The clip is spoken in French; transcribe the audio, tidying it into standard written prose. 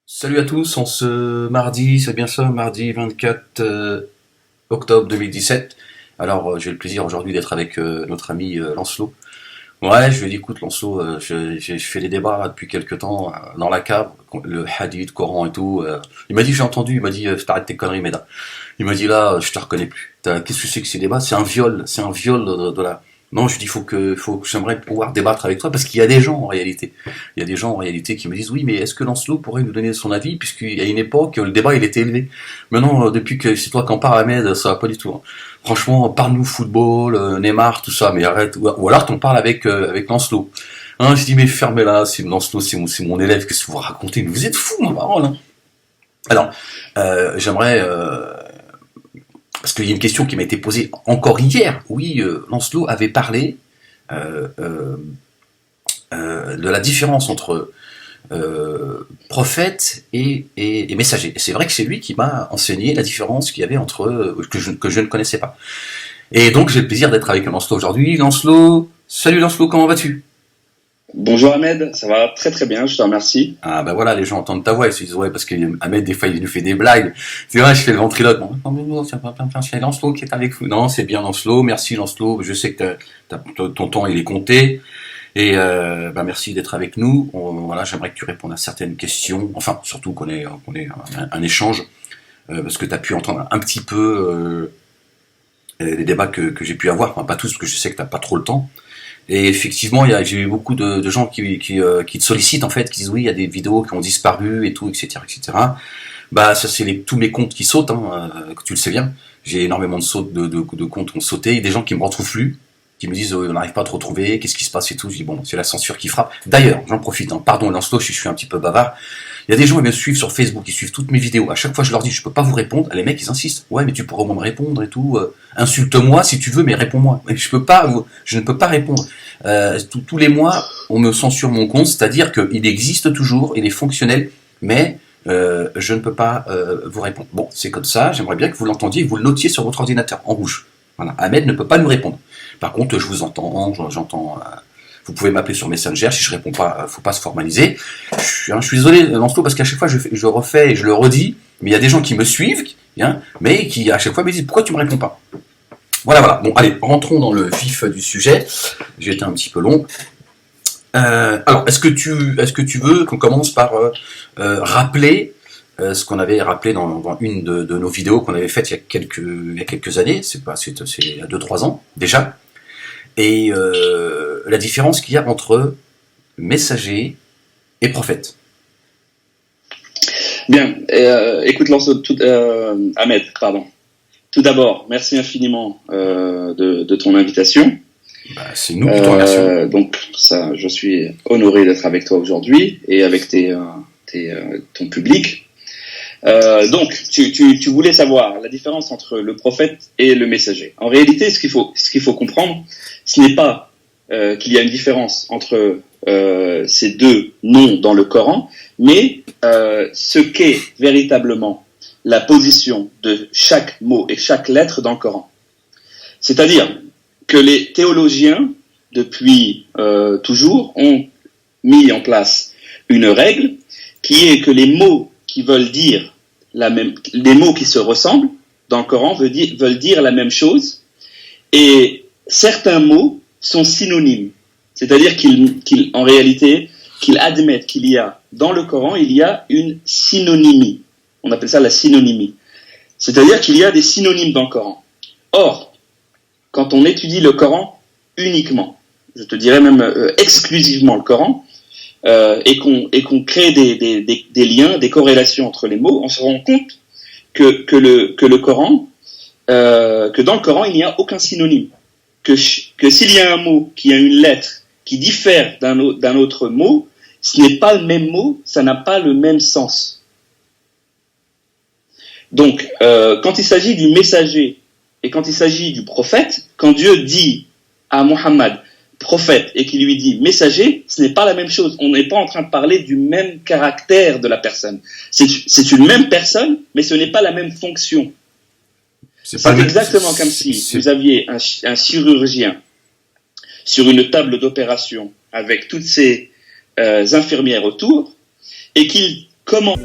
Salut à tous, on se mardi, c'est bien ça, mardi 24 octobre 2017. Alors j'ai le plaisir aujourd'hui d'être avec notre ami Lancelot. Ouais, je lui ai dit écoute Lancelot, je fais des débats là, depuis quelques temps dans la cave, le hadith, Coran et tout. Il m'a dit j'ai entendu, il m'a dit t'arrêtes tes conneries Meda. Il m'a dit là je te reconnais plus. Qu'est-ce que c'est que ces débats? C'est un viol de la... Non, je dis faut que j'aimerais pouvoir débattre avec toi parce qu'il y a des gens en réalité. Il y a des gens en réalité qui me disent oui, mais est-ce que Lancelot pourrait nous donner son avis puisqu'il y a une époque le débat il était élevé. Maintenant depuis que c'est toi qui en parles Ahmed, ça va pas du tout. Hein. Franchement, parle-nous football, Neymar, tout ça, mais arrête. Ou alors t'en parles avec Lancelot. Hein, je dis mais fermez-la, c'est Lancelot, c'est mon élève, qu'est-ce que vous racontez? Mais vous êtes fous, ma parole. Hein. Alors, j'aimerais parce qu'il y a une question qui m'a été posée encore hier. Oui, Lancelot avait parlé euh, euh, de la différence entre prophète et messager. Et c'est vrai que c'est lui qui m'a enseigné la différence qu'il y avait entre que je ne connaissais pas. Et donc j'ai le plaisir d'être avec Lancelot aujourd'hui. Lancelot, salut Lancelot, comment vas-tu? Bonjour Ahmed, ça va très très bien, je te remercie. Ah ben voilà, les gens entendent ta voix, ils se disent ouais parce que Ahmed des fois il nous fait des blagues. C'est vrai, je fais le ventriloque. Non, c'est Lancelot qui est avec vous. Non, c'est bien Lancelot, merci Lancelot. Je sais que ton temps il est compté. Et merci d'être avec nous. Voilà, j'aimerais que tu répondes à certaines questions. Enfin, surtout qu'on ait un échange, parce que tu as pu entendre un petit peu les débats que j'ai pu avoir. Enfin, pas tous, parce que je sais que tu n'as pas trop le temps. Et effectivement, j'ai eu beaucoup de gens qui te sollicitent en fait, qui disent oui, il y a des vidéos qui ont disparu et tout, etc., etc. Bah ça c'est tous mes comptes qui sautent, hein, que tu le sais bien. J'ai énormément de sautes de comptes qui ont sauté, et des gens qui me retrouvent plus, qui me disent on n'arrive pas à te retrouver, qu'est-ce qui se passe et tout. Je dis bon, c'est la censure qui frappe. D'ailleurs, j'en profite, hein, pardon Lancelot, je suis un petit peu bavard. Il y a des gens qui me suivent sur Facebook, ils suivent toutes mes vidéos. À chaque fois, je leur dis, je peux pas vous répondre. Les mecs, ils insistent. Ouais, mais tu pourras au moins me répondre et tout. Insulte-moi si tu veux, mais réponds-moi. Je ne peux pas répondre. Tous les mois, on me censure mon compte, c'est-à-dire qu'il existe toujours, il est fonctionnel, mais je ne peux pas vous répondre. Bon, c'est comme ça. J'aimerais bien que vous l'entendiez et que vous le notiez sur votre ordinateur en rouge. Voilà. Ahmed ne peut pas nous répondre. Par contre, je vous entends, j'entends. Vous pouvez m'appeler sur Messenger, si je réponds pas, faut pas se formaliser. Je suis désolé, Lancelot, parce qu'à chaque fois, je refais et je le redis, mais il y a des gens qui me suivent, hein, mais qui, à chaque fois, me disent, pourquoi tu me réponds pas? Voilà, voilà. Bon, allez, rentrons dans le vif du sujet. J'ai été un petit peu long. Alors, est-ce que tu veux qu'on commence par rappeler ce qu'on avait rappelé dans une de nos vidéos qu'on avait faites il y a quelques années, c'est il y a 2-3 ans, déjà, et la différence qu'il y a entre messager et prophète. Bien, écoute Ahmed, pardon. Tout d'abord, merci infiniment de ton invitation. Bah, c'est nous qui te remercions. Donc ça, je suis honoré d'être avec toi aujourd'hui et avec ton public. Donc, tu voulais savoir la différence entre le prophète et le messager. En réalité, ce qu'il faut comprendre, ce n'est pas qu'il y a une différence entre ces deux noms dans le Coran, mais ce qu'est véritablement la position de chaque mot et chaque lettre dans le Coran. C'est-à-dire que les théologiens, depuis toujours, ont mis en place une règle qui est que les mots qui veulent dire les mots qui se ressemblent dans le Coran veulent dire la même chose, et certains mots sont synonymes. C'est-à-dire qu'en réalité, qu'ils admettent qu'il y a, dans le Coran, il y a une synonymie. On appelle ça la synonymie. C'est-à-dire qu'il y a des synonymes dans le Coran. Or, quand on étudie le Coran uniquement, je te dirais même exclusivement le Coran, et qu'on crée des liens, des corrélations entre les mots, on se rend compte que le Coran, que dans le Coran, il n'y a aucun synonyme. Que s'il y a un mot qui a une lettre qui diffère d'un autre mot, ce n'est pas le même mot, ça n'a pas le même sens. Donc, quand il s'agit du messager et quand il s'agit du prophète, quand Dieu dit à Mohammed prophète et qu'il lui dit messager, ce n'est pas la même chose. On n'est pas en train de parler du même caractère de la personne. C'est une même personne, mais ce n'est pas la même fonction. C'est exactement comme si vous aviez un chirurgien sur une table d'opération avec toutes ses infirmières autour et qu'il comment